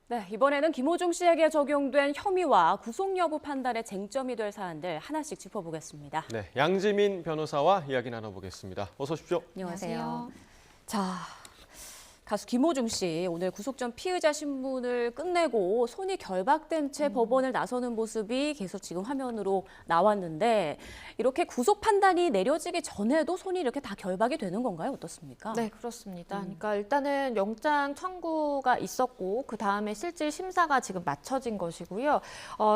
네, 이번에는 김호중 씨에게 적용된 혐의와 구속 여부 판단의 쟁점이 될 사안들 하나씩 짚어보겠습니다. 네, 양지민 변호사와 이야기 나눠보겠습니다. 어서 오십시오. 안녕하세요. 자, 가수 김호중 씨 오늘 구속 전 피의자 신문을 끝내고 손이 결박된 채 법원을 나서는 모습이 계속 지금 화면으로 나왔는데 이렇게 구속 판단이 내려지기 전에도 손이 이렇게 다 결박이 되는 건가요? 어떻습니까? 네, 그렇습니다. 그러니까 일단은 영장 청구가 있었고 그 다음에 실질 심사가 지금 마쳐진 것이고요.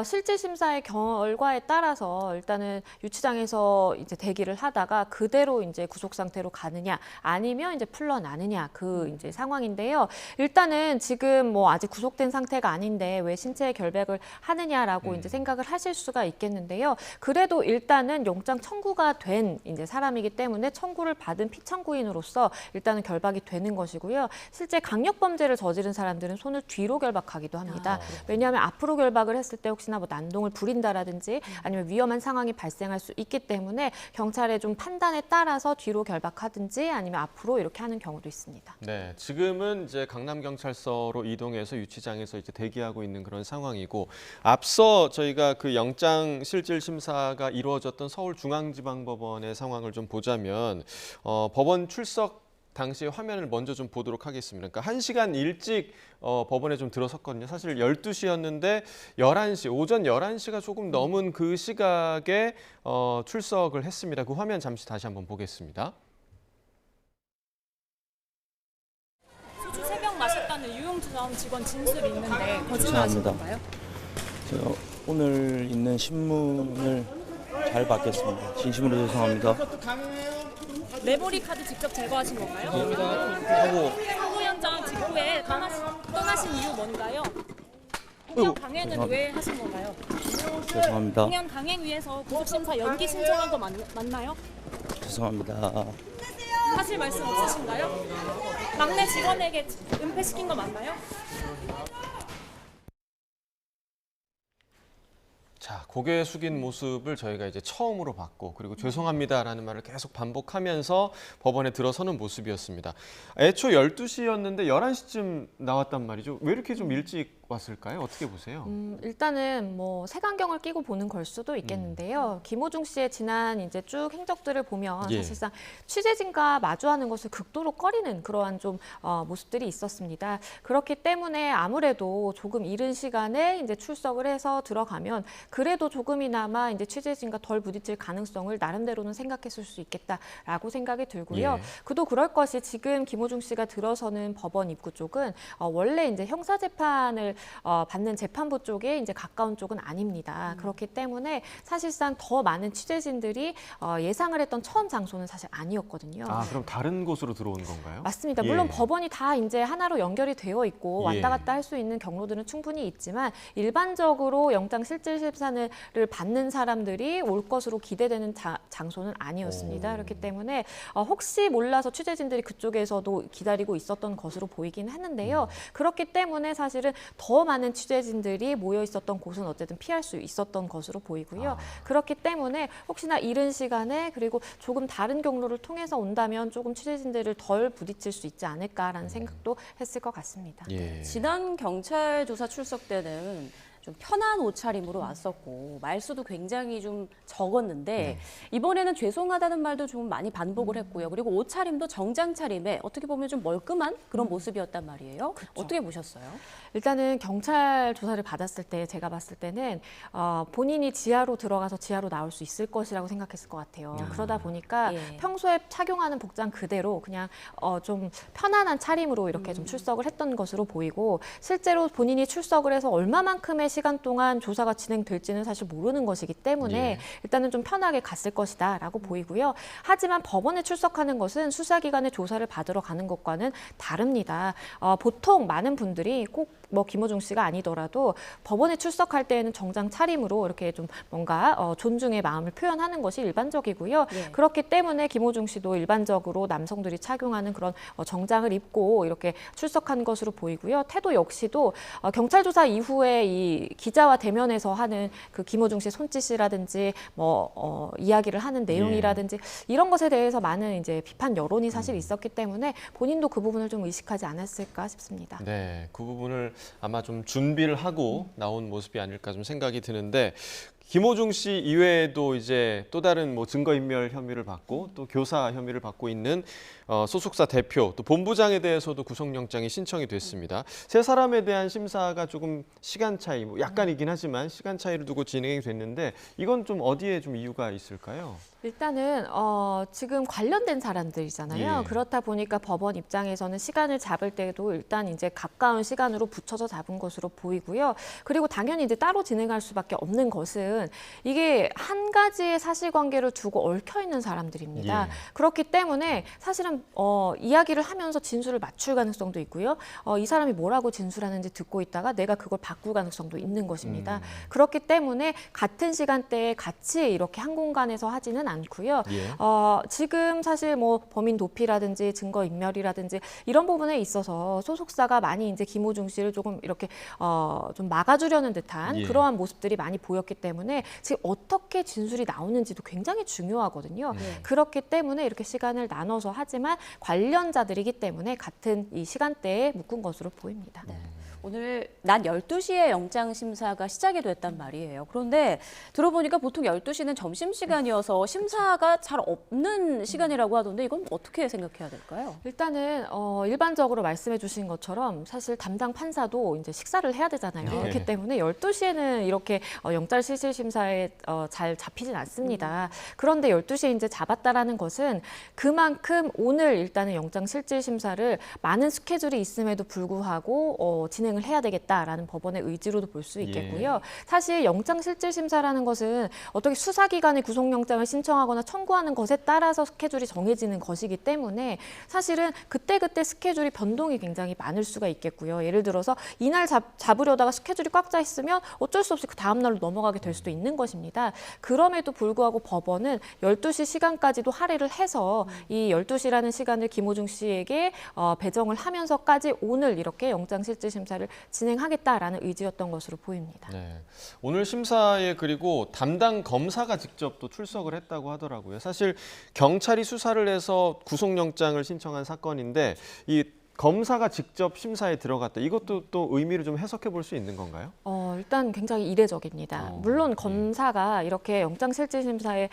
실질 심사의 결과에 따라서 일단은 유치장에서 이제 대기를 하다가 그대로 이제 구속 상태로 가느냐 아니면 이제 풀려나느냐 그 이제 상황인데요. 일단은 지금 뭐 아직 구속된 상태가 아닌데 왜 신체 결백을 하느냐라고 이제 생각을 하실 수가 있겠는데요. 그래도 일단은 영장 청구가 된 이제 사람이기 때문에 청구를 받은 피청구인으로서 일단은 결박이 되는 것이고요. 실제 강력범죄를 저지른 사람들은 손을 뒤로 결박하기도 합니다. 왜냐하면 앞으로 결박을 했을 때 혹시나 뭐 난동을 부린다라든지 아니면 위험한 상황이 발생할 수 있기 때문에 경찰의 좀 판단에 따라서 뒤로 결박하든지 아니면 앞으로 이렇게 하는 경우도 있습니다. 네, 지금은 이제 강남경찰서로 이동해서 유치장에서 이제 대기하고 있는 그런 상황이고 앞서 저희가 그 영장 실질 심사가 이루어졌던 서울중앙지방법원의 상황을 좀 보자면 법원 출석 당시 화면을 먼저 좀 보도록 하겠습니다. 그러니까 1시간 일찍 법원에 좀 들어섰거든요. 사실 12시였는데 11시, 오전 11시가 조금 넘은 그 시각에 출석을 했습니다. 그 화면 잠시 다시 한번 보겠습니다. 소주 3병 마셨다는 유용주점 직원 진술이 있는데 거짓말하신 건가요? 제가 오늘 있는 신문을 잘 받겠습니다. 진심으로 죄송합니다. 메모리 카드 직접 제거하신 건가요? 하고 사고 현장 직후에 떠나신 이유 뭔가요? 공연 강행은 왜 하신 건가요? 죄송합니다. 공연 강행 위해서 구속심사 연기 신청한 거 맞나요? 죄송합니다. 하실 말씀 없으신가요? 막내 직원에게 은폐시킨 거 맞나요? 자, 고개 숙인 모습을 저희가 이제 처음으로 봤고 그리고 죄송합니다라는 말을 계속 반복하면서 법원에 들어서는 모습이었습니다. 애초 12시였는데 11시쯤 나왔단 말이죠. 왜 이렇게 좀 일찍 왔을까요? 어떻게 보세요? 일단은 뭐 색안경을 끼고 보는 걸 수도 있겠는데요. 김호중 씨의 지난 이제 쭉 행적들을 보면 예. 사실상 취재진과 마주하는 것을 극도로 꺼리는 그러한 좀 모습들이 있었습니다. 그렇기 때문에 아무래도 조금 이른 시간에 이제 출석을 해서 들어가면 그래도 조금이나마 이제 취재진과 덜 부딪힐 가능성을 나름대로는 생각했을 수 있겠다라고 생각이 들고요. 예. 그도 그럴 것이 지금 김호중 씨가 들어서는 법원 입구 쪽은 원래 이제 형사 재판을 받는 재판부 쪽에 이제 가까운 쪽은 아닙니다. 그렇기 때문에 사실상 더 많은 취재진들이 예상을 했던 처음 장소는 사실 아니었거든요. 아, 그럼 다른 곳으로 들어온 건가요? 맞습니다. 물론 예. 법원이 다 이제 하나로 연결이 되어 있고 예. 왔다 갔다 할 수 있는 경로들은 충분히 있지만 일반적으로 영장 실질 심사를 받는 사람들이 올 것으로 기대되는 장소는 아니었습니다. 그렇기 때문에 혹시 몰라서 취재진들이 그쪽에서도 기다리고 있었던 것으로 보이긴 했는데요. 그렇기 때문에 사실은 더 많은 취재진들이 모여 있었던 곳은 어쨌든 피할 수 있었던 것으로 보이고요. 그렇기 때문에 혹시나 이른 시간에 그리고 조금 다른 경로를 통해서 온다면 조금 취재진들을 덜 부딪힐 수 있지 않을까라는 생각도 했을 것 같습니다. 예. 지난 경찰 조사 출석 때는 좀 편한 옷차림으로 왔었고 말수도 굉장히 좀 적었는데 이번에는 죄송하다는 말도 좀 많이 반복을 했고요. 그리고 옷차림도 정장 차림에 어떻게 보면 좀 멀끔한 그런 모습이었단 말이에요. 어떻게 보셨어요? 일단은 경찰 조사를 받았을 때 제가 봤을 때는 본인이 지하로 들어가서 지하로 나올 수 있을 것이라고 생각했을 것 같아요. 그러다 보니까 예. 평소에 착용하는 복장 그대로 그냥 좀 편안한 차림으로 이렇게 좀 출석을 했던 것으로 보이고 실제로 본인이 출석을 해서 얼마만큼의 시간 동안 조사가 진행될지는 사실 모르는 것이기 때문에 예. 일단은 좀 편하게 갔을 것이다라고 보이고요. 하지만 법원에 출석하는 것은 수사기관의 조사를 받으러 가는 것과는 다릅니다. 보통 많은 분들이 꼭 뭐 김호중 씨가 아니더라도 법원에 출석할 때에는 정장 차림으로 이렇게 좀 뭔가 존중의 마음을 표현하는 것이 일반적이고요. 예. 그렇기 때문에 김호중 씨도 일반적으로 남성들이 착용하는 그런 정장을 입고 이렇게 출석한 것으로 보이고요. 태도 역시도 경찰 조사 이후에 이 기자와 대면에서 하는 그 김호중 씨 손짓이라든지 뭐 이야기를 하는 내용이라든지 이런 것에 대해서 많은 이제 비판 여론이 사실 있었기 때문에 본인도 그 부분을 좀 의식하지 않았을까 싶습니다. 네, 그 부분을 아마 좀 준비를 하고 나온 모습이 아닐까 좀 생각이 드는데 김호중 씨 이외에도 이제 또 다른 뭐 증거인멸 혐의를 받고 또 교사 혐의를 받고 있는 소속사 대표 또 본부장에 대해서도 구속영장이 신청이 됐습니다. 세 사람에 대한 심사가 조금 시간 차이, 뭐 약간이긴 하지만 시간 차이를 두고 진행이 됐는데 이건 좀 어디에 좀 이유가 있을까요? 일단은 지금 관련된 사람들이잖아요. 예. 그렇다 보니까 법원 입장에서는 시간을 잡을 때도 일단 이제 가까운 시간으로 붙여서 잡은 것으로 보이고요. 그리고 당연히 이제 따로 진행할 수밖에 없는 것은 이게 한 가지의 사실관계를 두고 얽혀 있는 사람들입니다. 예. 그렇기 때문에 사실은 이야기를 하면서 진술을 맞출 가능성도 있고요. 이 사람이 뭐라고 진술하는지 듣고 있다가 내가 그걸 바꿀 가능성도 있는 것입니다. 그렇기 때문에 같은 시간대에 같이 이렇게 한 공간에서 하지는 않고요. 예. 지금 사실 뭐 범인 도피라든지 증거 인멸이라든지 이런 부분에 있어서 소속사가 많이 이제 김호중 씨를 조금 이렇게 좀 막아주려는 듯한 예. 그러한 모습들이 많이 보였기 때문에 지금 어떻게 진술이 나오는지도 굉장히 중요하거든요. 그렇기 때문에 이렇게 시간을 나눠서 하지만 관련자들이기 때문에 같은 이 시간대에 묶은 것으로 보입니다. 오늘 낮 12시에 영장 심사가 시작이 됐단 말이에요. 그런데 들어보니까 보통 12시는 점심시간이어서 심사가 잘 없는 시간이라고 하던데 이건 어떻게 생각해야 될까요? 일단은 일반적으로 말씀해 주신 것처럼 사실 담당 판사도 이제 식사를 해야 되잖아요. 네. 그렇기 때문에 12시에는 이렇게 영장실질심사에 잘 잡히진 않습니다. 그런데 12시에 이제 잡았다라는 것은 그만큼 오늘 일단은 영장실질심사를 많은 스케줄이 있음에도 불구하고 진행을 해야 되겠다라는 법원의 의지로도 볼 수 있겠고요. 사실 영장실질심사라는 것은 어떻게 수사기관이 구속영장을 신청하거나 청구하는 것에 따라서 스케줄이 정해지는 것이기 때문에 사실은 그때그때 스케줄이 변동이 굉장히 많을 수가 있겠고요. 예를 들어서 이날 잡으려다가 스케줄이 꽉 차 있으면 어쩔 수 없이 그 다음 날로 넘어가게 될 수도 있는 것입니다. 그럼에도 불구하고 법원은 12시 시간까지도 할애를 해서 이 12시라는 시간을 김호중 씨에게 배정을 하면서까지 오늘 이렇게 영장실질심사를 진행하겠다라는 의지였던 것으로 보입니다. 네. 오늘 심사에 그리고 담당 검사가 직접 또 출석을 했다고 하더라고요. 사실 경찰이 수사를 해서 구속영장을 신청한 사건인데 이 검사가 직접 심사에 들어갔다. 이것도 또 의미를 좀 해석해 볼 수 있는 건가요? 일단 굉장히 이례적입니다. 물론 검사가 이렇게 영장실질심사에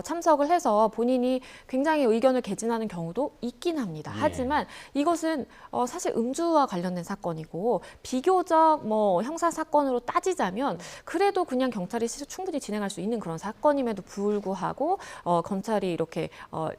참석을 해서 본인이 굉장히 의견을 개진하는 경우도 있긴 합니다. 예. 하지만 이것은 사실 음주와 관련된 사건이고 비교적 뭐 형사 사건으로 따지자면 그래도 그냥 경찰이 충분히 진행할 수 있는 그런 사건임에도 불구하고 검찰이 이렇게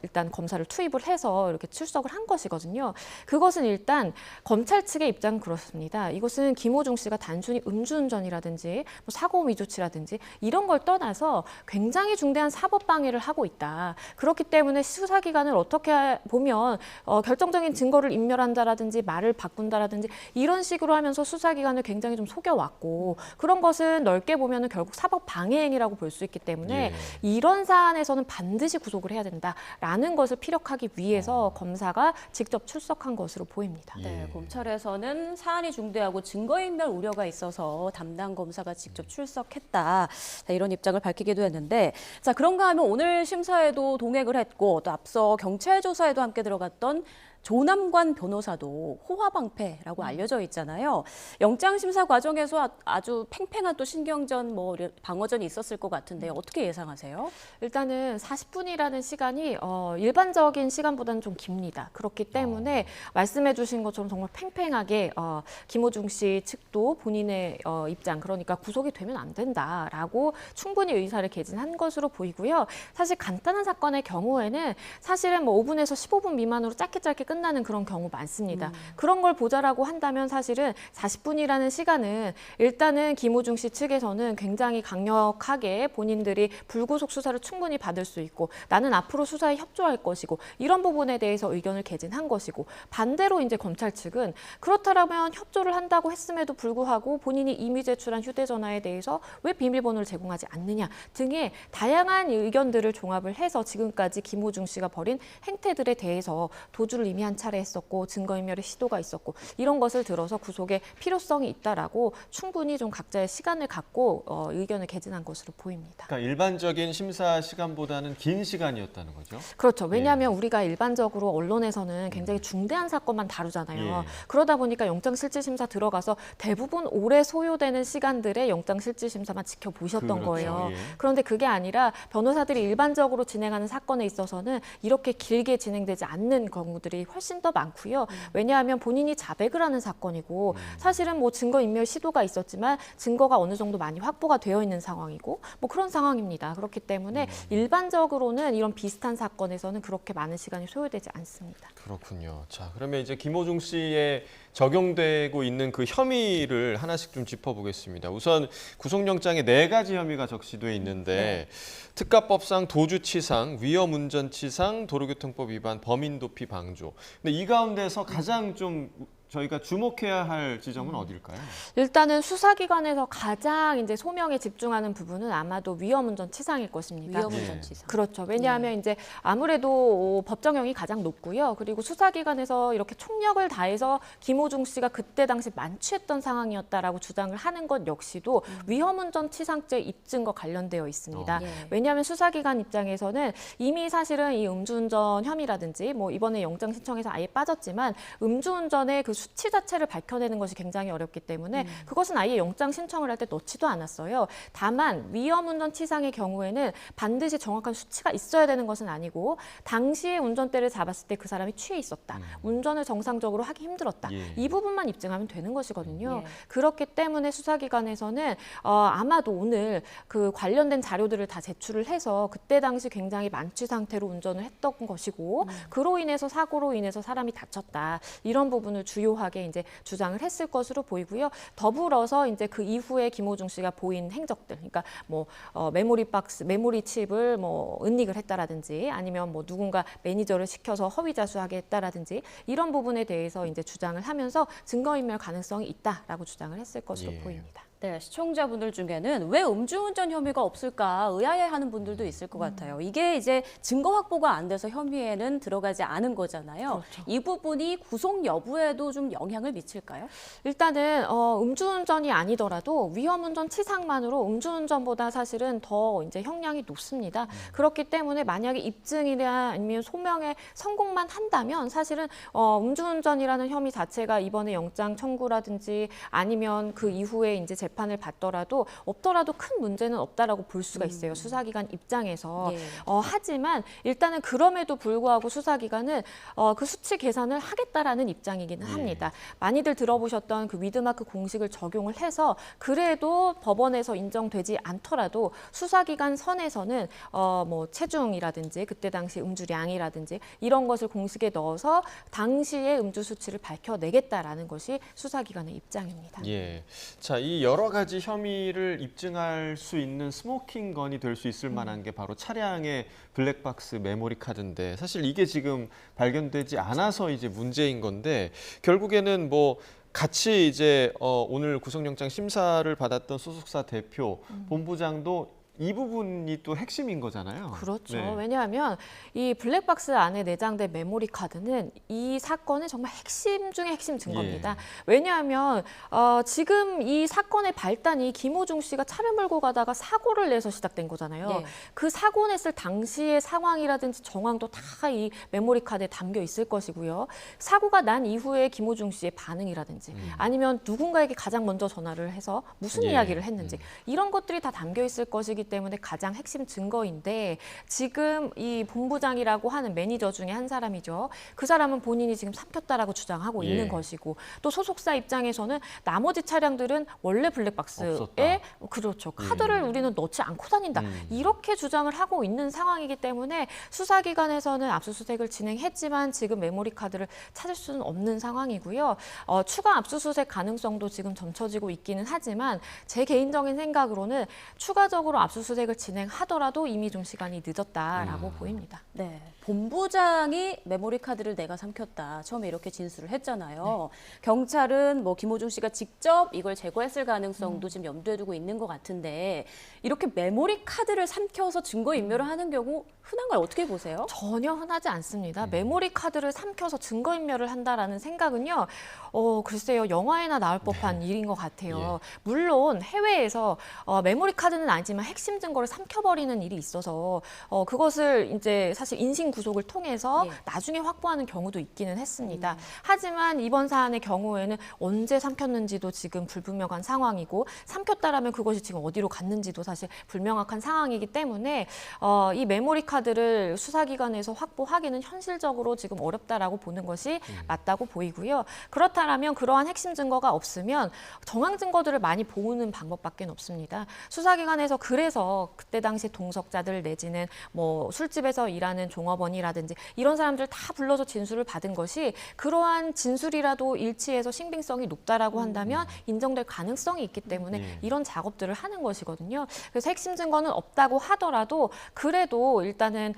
일단 검사를 투입을 해서 이렇게 출석을 한 것이거든요. 그것은 일단 검찰 측의 입장은 그렇습니다. 이것은 김호중 씨가 단순히 음주운전이라든지 뭐 사고 미조치라든지 이런 걸 떠나서 굉장히 중대한 사법 방해를 하고 있다. 그렇기 때문에 수사기관을 어떻게 보면 결정적인 증거를 인멸한다라든지 말을 바꾼다라든지 이런 식으로 하면서 수사기관을 굉장히 좀 속여왔고 그런 것은 넓게 보면은 결국 사법 방해 행위라고 볼 수 있기 때문에 이런 사안에서는 반드시 구속을 해야 된다라는 것을 피력하기 위해서 검사가 직접 출석한 것으로 보입니다. 네, 검찰에서는 사안이 중대하고 증거인멸 우려가 있어서 담당 검사가 직접 출석했다. 자, 이런 입장을 밝히기도 했는데 자, 그런가 하면 오늘 심사에도 동행을 했고 또 앞서 경찰 조사에도 함께 들어갔던 조남관 변호사도 호화방패라고 알려져 있잖아요. 영장 심사 과정에서 아주 팽팽한 또 신경전, 뭐 방어전이 있었을 것 같은데 어떻게 예상하세요? 일단은 40분이라는 시간이 일반적인 시간보다는 좀 깁니다. 그렇기 때문에 말씀해주신 것처럼 정말 팽팽하게 김호중 씨 측도 본인의 입장, 그러니까 구속이 되면 안 된다라고 충분히 의사를 개진한 것으로 보이고요. 사실 간단한 사건의 경우에는 사실은 뭐 5분에서 15분 미만으로 짧게 끝나는 그런 경우 많습니다. 그런 걸 보자라고 한다면 사실은 40분이라는 시간은 일단은 김호중 씨 측에서는 굉장히 강력하게 본인들이 불구속 수사를 충분히 받을 수 있고 나는 앞으로 수사에 협조할 것이고 이런 부분에 대해서 의견을 개진한 것이고 반대로 이제 검찰 측은 그렇다면 협조를 한다고 했음에도 불구하고 본인이 이미 제출한 휴대전화에 대해서 왜 비밀번호를 제공하지 않느냐 등의 다양한 의견들을 종합을 해서 지금까지 김호중 씨가 벌인 행태들에 대해서 도주를 이미 한 차례 했었고 증거인멸의 시도가 있었고 이런 것을 들어서 구속의 필요성이 있다라고 충분히 좀 각자의 시간을 갖고 의견을 개진한 것으로 보입니다. 그러니까 일반적인 심사 시간보다는 긴 시간이었다는 거죠. 그렇죠. 왜냐하면 우리가 일반적으로 언론에서는 굉장히 중대한 사건만 다루잖아요. 예. 그러다 보니까 영장실질심사 들어가서 대부분 오래 소요되는 시간들의 영장실질심사만 지켜보셨던 그렇죠. 거예요. 예. 그런데 그게 아니라 변호사들이 일반적으로 진행하는 사건에 있어서는 이렇게 길게 진행되지 않는 경우들이 훨씬 더 많고요. 왜냐하면 본인이 자백을 하는 사건이고 사실은 뭐 증거인멸 시도가 있었지만 증거가 어느 정도 많이 확보가 되어 있는 상황이고 뭐 그런 상황입니다. 그렇기 때문에 일반적으로는 이런 비슷한 사건에서는 그렇게 많은 시간이 소요되지 않습니다. 그렇군요. 자, 그러면 이제 김호중 씨에 적용되고 있는 그 혐의를 하나씩 좀 짚어보겠습니다. 우선 구속영장에 4가지 혐의가 적시돼 있는데 특가법상 도주치상, 위험운전치상, 도로교통법 위반, 범인도피 방조. 근데 이 가운데서 가장 좀 저희가 주목해야 할 지점은 어딜까요? 일단은 수사기관에서 가장 이제 소명에 집중하는 부분은 아마도 위험운전치상일 것입니다. 위험운전치상. 그렇죠. 왜냐하면 이제 아무래도 법정형이 가장 높고요. 그리고 수사기관에서 이렇게 총력을 다해서 김호중 씨가 그때 당시 만취했던 상황이었다라고 주장을 하는 것 역시도 위험운전치상죄 입증과 관련되어 있습니다. 예. 왜냐하면 수사기관 입장에서는 이미 사실은 이 음주운전 혐의라든지 뭐 이번에 영장 신청에서 아예 빠졌지만 음주운전의 그 수치 자체를 밝혀내는 것이 굉장히 어렵기 때문에 그것은 아예 영장 신청을 할 때 넣지도 않았어요. 다만 위험운전치상의 경우에는 반드시 정확한 수치가 있어야 되는 것은 아니고 당시에 운전대를 잡았을 때 그 사람이 취해 있었다. 운전을 정상적으로 하기 힘들었다. 예. 이 부분만 입증하면 되는 것이거든요. 예. 그렇기 때문에 수사기관에서는 아마도 오늘 그 관련된 자료들을 다 제출을 해서 그때 당시 굉장히 만취 상태로 운전을 했던 것이고 그로 인해서 사고로 인해서 사람이 다쳤다. 이런 부분을 주요하게 이제 주장을 했을 것으로 보이고요. 더불어서 이제 그 이후에 김호중 씨가 보인 행적들, 그러니까 뭐 메모리 박스, 메모리 칩을 뭐 은닉을 했다라든지 아니면 뭐 누군가 매니저를 시켜서 허위 자수하게 했다라든지 이런 부분에 대해서 이제 주장을 하면서 증거인멸 가능성이 있다라고 주장을 했을 것으로 예. 보입니다. 네, 시청자분들 중에는 왜 음주운전 혐의가 없을까 의아해하는 분들도 있을 것 같아요. 이게 이제 증거 확보가 안 돼서 혐의에는 들어가지 않은 거잖아요. 그렇죠. 이 부분이 구속 여부에도 좀 영향을 미칠까요? 일단은 음주운전이 아니더라도 위험운전 치상만으로 음주운전보다 사실은 더 이제 형량이 높습니다. 그렇기 때문에 만약에 입증이나 아니면 소명에 성공만 한다면 사실은 음주운전이라는 혐의 자체가 이번에 영장 청구라든지 아니면 그 이후에 이제 재판을 받더라도 없더라도 큰 문제는 없다라고 볼 수가 있어요. 수사기관 입장에서. 예. 하지만 일단은 그럼에도 불구하고 수사기관은 그 수치 계산을 하겠다라는 입장이기는 합니다. 많이들 들어보셨던 그 위드마크 공식을 적용을 해서 그래도 법원에서 인정되지 않더라도 수사기관 선에서는 뭐 체중이라든지 그때 당시 음주량이라든지 이런 것을 공식에 넣어서 당시의 음주 수치를 밝혀내겠다라는 것이 수사기관의 입장입니다. 예. 자, 이 여러 가지 혐의를 입증할 수 있는 스모킹 건이 될 수 있을 만한 게 바로 차량의 블랙박스 메모리 카드인데 사실 이게 지금 발견되지 않아서 이제 문제인 건데 결국에는 뭐 같이 이제 오늘 구속영장 심사를 받았던 소속사 대표, 본부장도 이 부분이 또 핵심인 거잖아요. 그렇죠. 네. 왜냐하면 이 블랙박스 안에 내장된 메모리 카드는 이 사건의 정말 핵심 중에 핵심 증거입니다. 예. 왜냐하면 지금 이 사건의 발단이 김호중 씨가 차를 몰고 가다가 사고를 내서 시작된 거잖아요. 예. 그 사고 냈을 당시의 상황이라든지 정황도 다 이 메모리 카드에 담겨 있을 것이고요. 사고가 난 이후에 김호중 씨의 반응이라든지 아니면 누군가에게 가장 먼저 전화를 해서 무슨 예. 이야기를 했는지 이런 것들이 다 담겨 있을 것이기 때문에 가장 핵심 증거인데 지금 이 본부장이라고 하는 매니저 중에 한 사람이죠. 그 사람은 본인이 지금 삼켰다라고 주장하고 예. 있는 것이고 또 소속사 입장에서는 나머지 차량들은 원래 블랙박스에 없었다. 그렇죠. 카드를 우리는 넣지 않고 다닌다. 이렇게 주장을 하고 있는 상황이기 때문에 수사기관에서는 압수수색을 진행했지만 지금 메모리 카드를 찾을 수는 없는 상황이고요. 추가 압수수색 가능성도 지금 점쳐지고 있기는 하지만 제 개인적인 생각으로는 추가적으로 압수수색을 진행하더라도 이미 좀 시간이 늦었다라고 보입니다. 네. 본부장이 메모리 카드를 내가 삼켰다. 처음에 이렇게 진술을 했잖아요. 경찰은 뭐 김호중 씨가 직접 이걸 제거했을 가능성도 지금 염두에 두고 있는 것 같은데 이렇게 메모리 카드를 삼켜서 증거 인멸을 하는 경우 흔한 걸 어떻게 보세요? 전혀 흔하지 않습니다. 메모리 카드를 삼켜서 증거인멸을 한다라는 생각은요, 글쎄요, 영화에나 나올 법한 일인 것 같아요. 물론 해외에서 메모리 카드는 아니지만 핵심 증거를 삼켜버리는 일이 있어서 그것을 이제 사실 인신 구속을 통해서 나중에 확보하는 경우도 있기는 했습니다. 하지만 이번 사안의 경우에는 언제 삼켰는지도 지금 불분명한 상황이고 삼켰다라면 그것이 지금 어디로 갔는지도 사실 불명확한 상황이기 때문에 이 메모리 카드를 수사기관에서 확보하기는 현실적으로 지금 어렵다라고 보는 것이 맞다고 보이고요. 그렇다면 그러한 핵심 증거가 없으면 정황 증거들을 많이 모으는 방법밖에 없습니다. 수사기관에서 그래서 그때 당시 동석자들 내지는 뭐 술집에서 일하는 종업원이라든지 이런 사람들 다 불러서 진술을 받은 것이 그러한 진술이라도 일치해서 신빙성이 높다라고 한다면 인정될 가능성이 있기 때문에 이런 작업들을 하는 것이거든요. 그래서 핵심 증거는 없다고 하더라도 그래도 일단은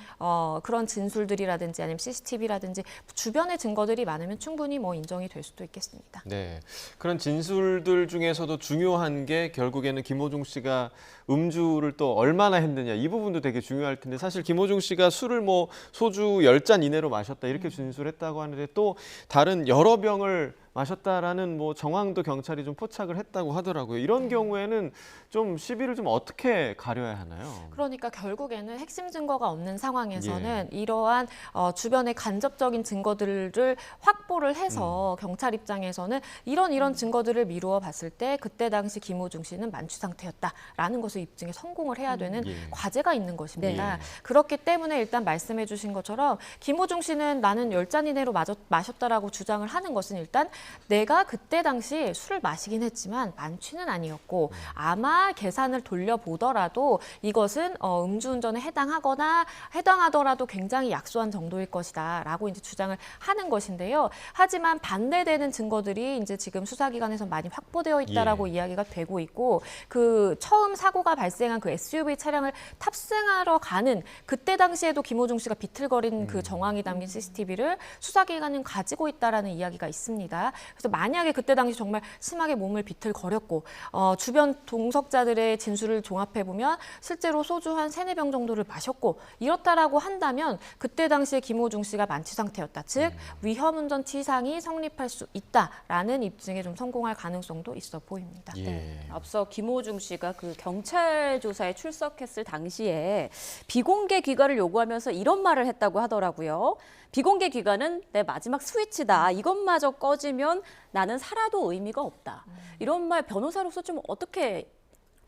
그런 진술들이라든지 아니면 CCTV라든지 주변의 증거들이 많으면 충분히 뭐 인정이 될 수도 있겠습니다. 네, 그런 진술들 중에서도 중요한 게 결국에는 김호중 씨가 음주를 또 얼마나 했느냐 이 부분도 되게 중요할 텐데 사실 김호중 씨가 술을 뭐 소주 10잔 이내로 마셨다 이렇게 진술했다고 하는데 또 다른 여러 병을 마셨다라는 뭐 정황도 경찰이 좀 포착을 했다고 하더라고요. 이런 경우에는 좀 시비를 좀 어떻게 가려야 하나요? 그러니까 결국에는 핵심 증거가 없는 상황에서는 이러한 주변의 간접적인 증거들을 확보를 해서 경찰 입장에서는 이런 증거들을 미루어 봤을 때 그때 당시 김호중 씨는 만취 상태였다라는 것을 입증에 성공을 해야 되는 과제가 있는 것입니다. 그렇기 때문에 일단 말씀해 주신 것처럼 김호중 씨는 나는 10잔 이내로 마셨다라고 주장을 하는 것은 일단 내가 그때 당시 술을 마시긴 했지만 만취는 아니었고 아마 계산을 돌려보더라도 이것은 음주운전에 해당하더라도 굉장히 약소한 정도일 것이다 라고 이제 주장을 하는 것인데요. 하지만 반대되는 증거들이 이제 지금 수사기관에서 많이 확보되어 있다라고 이야기가 되고 있고 그 처음 사고가 발생한 그 SUV 차량을 탑승하러 가는 그때 당시에도 김호중 씨가 비틀거린 그 정황이 담긴 CCTV를 수사기관은 가지고 있다라는 이야기가 있습니다. 그래서 만약에 그때 당시 정말 심하게 몸을 비틀거렸고 주변 동석자들의 진술을 종합해 보면 실제로 소주 한 3-4병 정도를 마셨고 이렇다라고 한다면 그때 당시에 김호중 씨가 만취 상태였다. 즉 위험운전 치상이 성립할 수 있다라는 입증에 좀 성공할 가능성도 있어 보입니다. 앞서 김호중 씨가 그 경찰 조사에 출석했을 당시에 비공개 귀가를 요구하면서 이런 말을 했다고 하더라고요. 비공개 귀가는 내 마지막 스위치다. 이것마저 꺼지면 나는 살아도 의미가 없다. 이런 말 변호사로서 좀 어떻게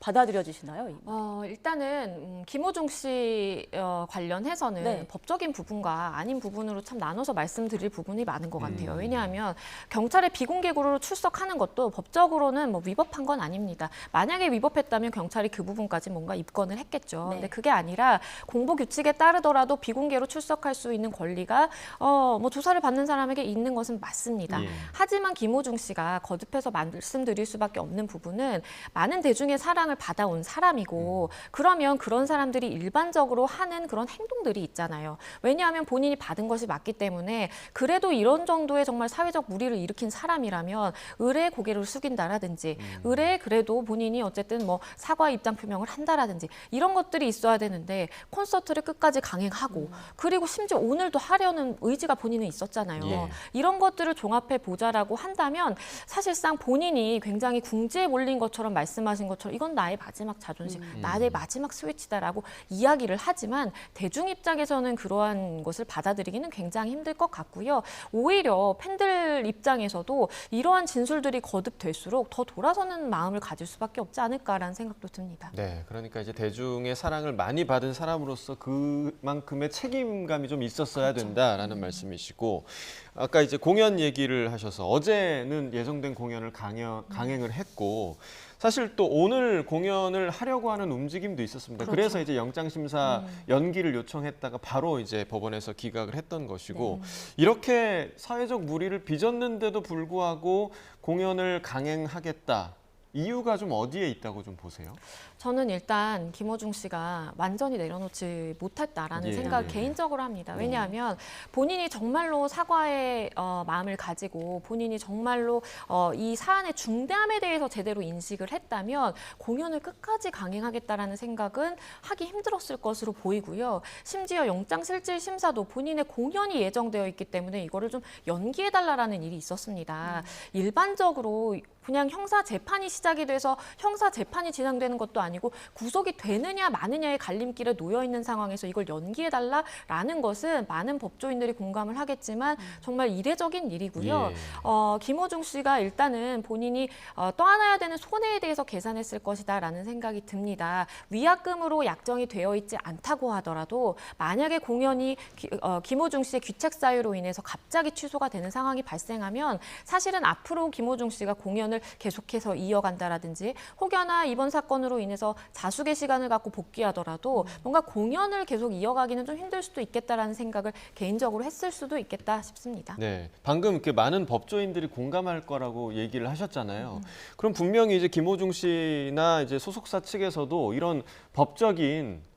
받아들여지시나요? 일단은 김호중 씨 관련해서는 법적인 부분과 아닌 부분으로 참 나눠서 말씀드릴 부분이 많은 것 같아요. 왜냐하면 경찰의 비공개 구로로 출석하는 것도 법적으로는 뭐 위법한 건 아닙니다. 만약에 위법했다면 경찰이 그 부분까지 뭔가 입건을 했겠죠. 근데 그게 아니라 공보 규칙에 따르더라도 비공개로 출석할 수 있는 권리가 뭐 조사를 받는 사람에게 있는 것은 맞습니다. 하지만 김호중 씨가 거듭해서 말씀드릴 수밖에 없는 부분은 많은 대중의 사랑을 받아온 사람이고 그러면 그런 사람들이 일반적으로 하는 그런 행동들이 있잖아요. 왜냐하면 본인이 받은 것이 맞기 때문에 그래도 이런 정도의 정말 사회적 물의를 일으킨 사람이라면 의뢰의 고개를 숙인다라든지 의뢰에 그래도 본인이 어쨌든 뭐 사과 입장 표명을 한다라든지 이런 것들이 있어야 되는데 콘서트를 끝까지 강행하고 그리고 심지어 오늘도 하려는 의지가 본인은 있었잖아요. 이런 것들을 종합해 보자라고 한다면 사실상 본인이 굉장히 궁지에 몰린 것처럼 말씀하신 것처럼 이건 나의 마지막 자존심, 나의 마지막 스위치다라고 이야기를 하지만 대중 입장에서는 그러한 것을 받아들이기는 굉장히 힘들 것 같고요. 오히려 팬들 입장에서도 이러한 진술들이 거듭될수록 더 돌아서는 마음을 가질 수밖에 없지 않을까라는 생각도 듭니다. 네, 그러니까 이제 대중의 사랑을 많이 받은 사람으로서 그만큼의 책임감이 좀 있었어야 된다라는 말씀이시고 아까 이제 공연 얘기를 하셔서 어제는 예정된 공연을 강행을 했고 사실 또 오늘 공연을 하려고 하는 움직임도 있었습니다. 그래서 이제 영장심사 연기를 요청했다가 바로 이제 법원에서 기각을 했던 것이고 이렇게 사회적 물의를 빚었는데도 불구하고 공연을 강행하겠다. 이유가 좀 어디에 있다고 좀 보세요? 저는 일단 김호중 씨가 완전히 내려놓지 못했다라는 예. 생각을 개인적으로 합니다. 왜냐하면 본인이 정말로 사과의 마음을 가지고 본인이 정말로 이 사안의 중대함에 대해서 제대로 인식을 했다면 공연을 끝까지 강행하겠다라는 생각은 하기 힘들었을 것으로 보이고요. 심지어 영장실질심사도 본인의 공연이 예정되어 있기 때문에 이거를 좀 연기해달라라는 일이 있었습니다. 일반적으로 그냥 형사 재판이 시작이 돼서 형사 재판이 진행되는 것도 아니고 구속이 되느냐 마느냐의 갈림길에 놓여 있는 상황에서 이걸 연기해달라라는 것은 많은 법조인들이 공감을 하겠지만 정말 이례적인 일이고요. 예. 김호중 씨가 일단은 본인이 떠안아야 되는 손해에 대해서 계산했을 것이다라는 생각이 듭니다. 위약금으로 약정이 되어 있지 않다고 하더라도 만약에 공연이 김호중 씨의 귀책 사유로 인해서 갑자기 취소가 되는 상황이 발생하면 사실은 앞으로 김호중 씨가 공연을 계속해서 이어간다라든지 혹여나 이번 사건으로 인해서 자숙의 시간을 갖고 복귀하더라도 뭔가 공연을 계속 이어가기는 좀 힘들 수도 있겠다라는 생각을 개인적으로 했을 수도 있겠다 싶습니다. 네, 방금 이렇게 많은 법조인들이 공감할 거라고 얘기를 하셨잖아요. 그럼 분명히 이제 김호중 씨나 이제 소속사 측에서도 이런 법적인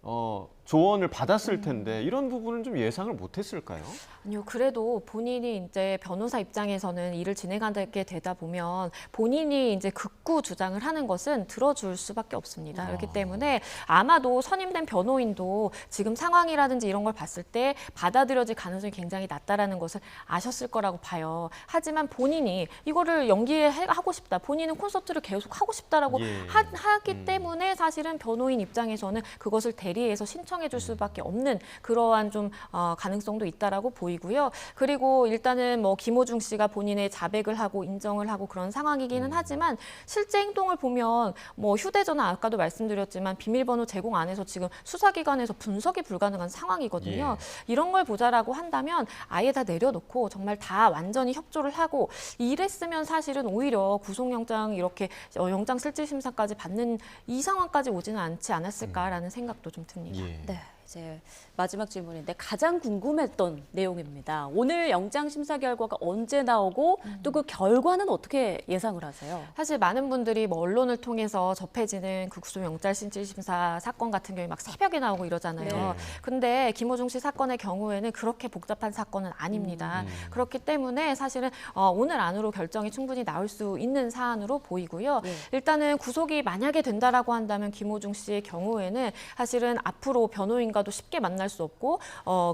조언을 받았을 텐데 이런 부분은 좀 예상을 못했을까요? 아니요, 그래도 본인이 이제 변호사 입장에서는 일을 진행하게 되다 보면 본인이 이제 극구 주장을 하는 것은 들어줄 수밖에 없습니다. 그렇기 때문에 아마도 선임된 변호인도 지금 상황이라든지 이런 걸 봤을 때 받아들여질 가능성이 굉장히 낮다라는 것을 아셨을 거라고 봐요. 하지만 본인이 이거를 연기하고 싶다, 본인은 콘서트를 계속 하고 싶다라고 예. 하기 때문에 사실은 변호인 입장에서는 그것을 대리해서 신청해 줄 수밖에 없는 그러한 좀 가능성도 있다라고 보이고요. 그리고 일단은 뭐 김호중 씨가 본인의 자백을 하고 인정을 하고 그런 상황이기는 하지만 실제 행동을 보면 뭐 휴대전화 아까도 말씀드렸지만 비밀번호 제공 안 해서 지금 수사기관에서 분석이 불가능한 상황이거든요. 이런 걸 보자라고 한다면 아예 다 내려놓고 정말 다 완전히 협조를 하고 이랬으면 사실은 오히려 구속영장 이렇게 영장실질심사까지 받는 이 상황까지 오지는 않지 않았을까라는 생각도 좀 듭니다. 예. 네, 이제 마지막 질문인데 가장 궁금했던 내용입니다. 오늘 영장 심사 결과가 언제 나오고 또 그 결과는 어떻게 예상을 하세요? 사실 많은 분들이 뭐 언론을 통해서 접해지는 그 구속영장실질심사 사건 같은 경우에 막 새벽에 나오고 이러잖아요. 네. 근데 김호중 씨 사건의 경우에는 그렇게 복잡한 사건은 아닙니다. 그렇기 때문에 사실은 오늘 안으로 결정이 충분히 나올 수 있는 사안으로 보이고요. 네. 일단은 구속이 만약에 된다라고 한다면 김호중 씨의 경우에는 사실은 앞으로 변호인과도 쉽게 만날 수 없고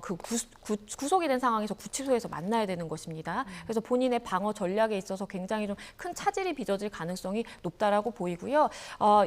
그 구속이 된 상황에서 구치소에서 만나야 되는 것입니다. 그래서 본인의 방어 전략에 있어서 굉장히 좀 큰 차질이 빚어질 가능성이 높다라고 보이고요.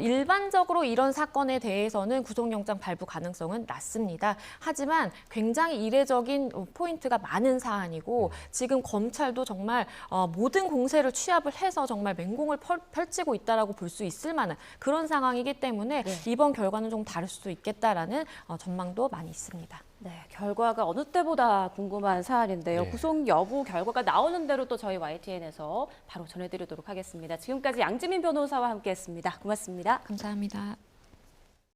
일반적으로 이런 사건에 대해서는 구속영장 발부 가능성은 낮습니다. 하지만 굉장히 이례적인 포인트가 많은 사안이고 지금 검찰도 정말 모든 공세를 취합을 해서 정말 맹공을 펼치고 있다라고 볼 수 있을 만한 그런 상황이기 때문에 이번 결과는 좀 다를 수도 있겠다라는 전망도 많이 있습니다. 네, 결과가 어느 때보다 궁금한 사안인데요. 네. 구속 여부 결과가 나오는 대로 또 저희 YTN에서 바로 전해드리도록 하겠습니다. 지금까지 양지민 변호사와 함께했습니다. 고맙습니다. 감사합니다.